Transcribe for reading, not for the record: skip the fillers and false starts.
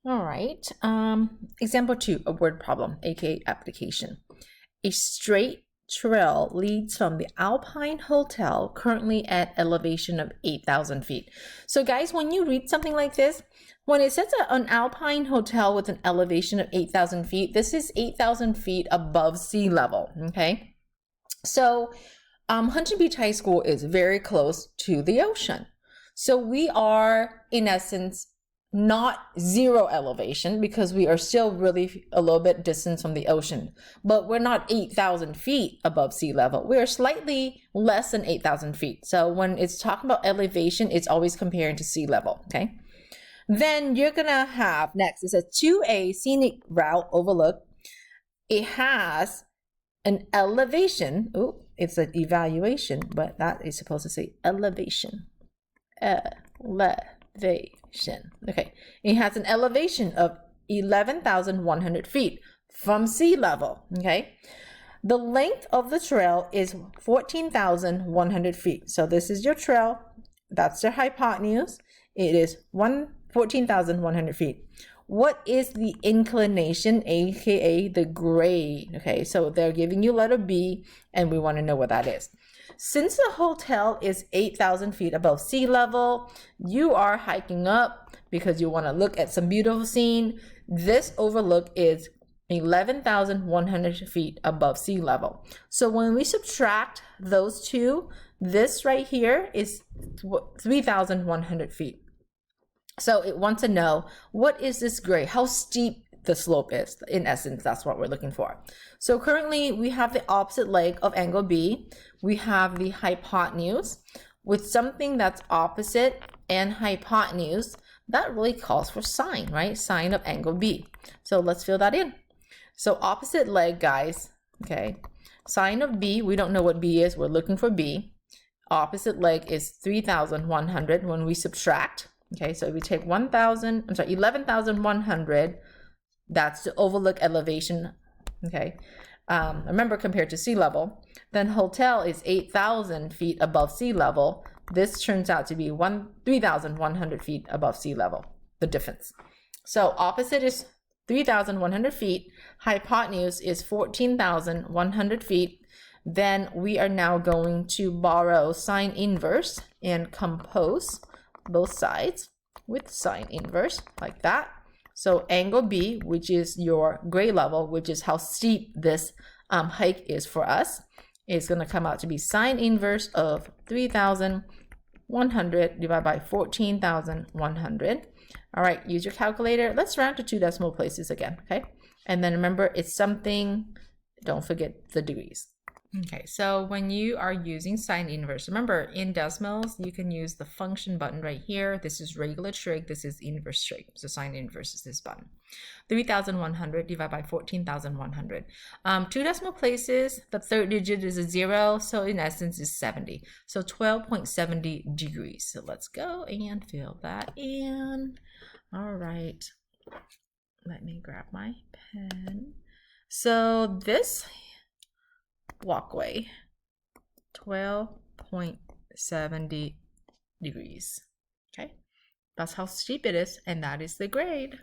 All right. Example 2, a word problem, aka application. A straight trail leads from the Alpine Hotel, currently at elevation of 8,000 feet. So guys, when you read something like this, when it says an Alpine Hotel with an elevation of 8,000 feet, this is 8,000 feet above sea level, okay? So Huntington Beach High School is very close to the ocean. So we are, in essence, not zero elevation because we are still really a little bit distant from the ocean, but we're not 8,000 feet above sea level. We are slightly less than 8,000 feet. So when it's talking about elevation, it's always comparing to sea level, okay? Then you're gonna have, next, it says 2A scenic route overlook. It has an elevation. Oh, it's an evaluation, but that is supposed to say elevation. Elevation. Okay, it has an elevation of 11,100 feet from sea level. Okay, the length of the trail is 14,100 feet. So this is your trail. That's your hypotenuse. It is 14,100 feet. What is the inclination, aka the grade? Okay, so they're giving you letter B, and we want to know what that is. Since the hotel is 8,000 feet above sea level, you are hiking up because you want to look at some beautiful scene. This overlook is 11,100 feet above sea level. So when we subtract those two, this right here is 3,100 feet. So it wants to know, what is this grade? How steep the slope is. In essence, that's what we're looking for. So currently we have the opposite leg of angle B. We have the hypotenuse. With something that's opposite and hypotenuse, that really calls for sine, right? Sine of angle B. So let's fill that in. So opposite leg, guys, okay? Sine of B, we don't know what B is. We're looking for B. Opposite leg is 3,100 when we subtract. Okay, so if we take 11,100, that's the overlook elevation, okay? Remember, compared to sea level, then hotel is 8,000 feet above sea level. This turns out to be 3,100 feet above sea level, the difference. So opposite is 3,100 feet, hypotenuse is 14,100 feet. Then we are now going to borrow sine inverse and compose both sides with sine inverse like that. So angle B, which is your grade level, which is how steep this hike is for us, is going to come out to be sine inverse of 3,100 divided by 14,100. All right, use your calculator. Let's round to 2 decimal places again, okay? And then remember, it's something, don't forget the degrees. Okay, so when you are using sine inverse, remember in decimals, you can use the function button right here. This is regular trig, this is inverse trig. So sine inverse is this button. 3,100 divided by 14,100. 2 decimal places, the third digit is a 0, so in essence is 70. So 12.70 degrees. So let's go and fill that in. All right, let me grab my pen. So this walkway, 12.70 degrees. Okay, that's how steep it is, and that is the grade.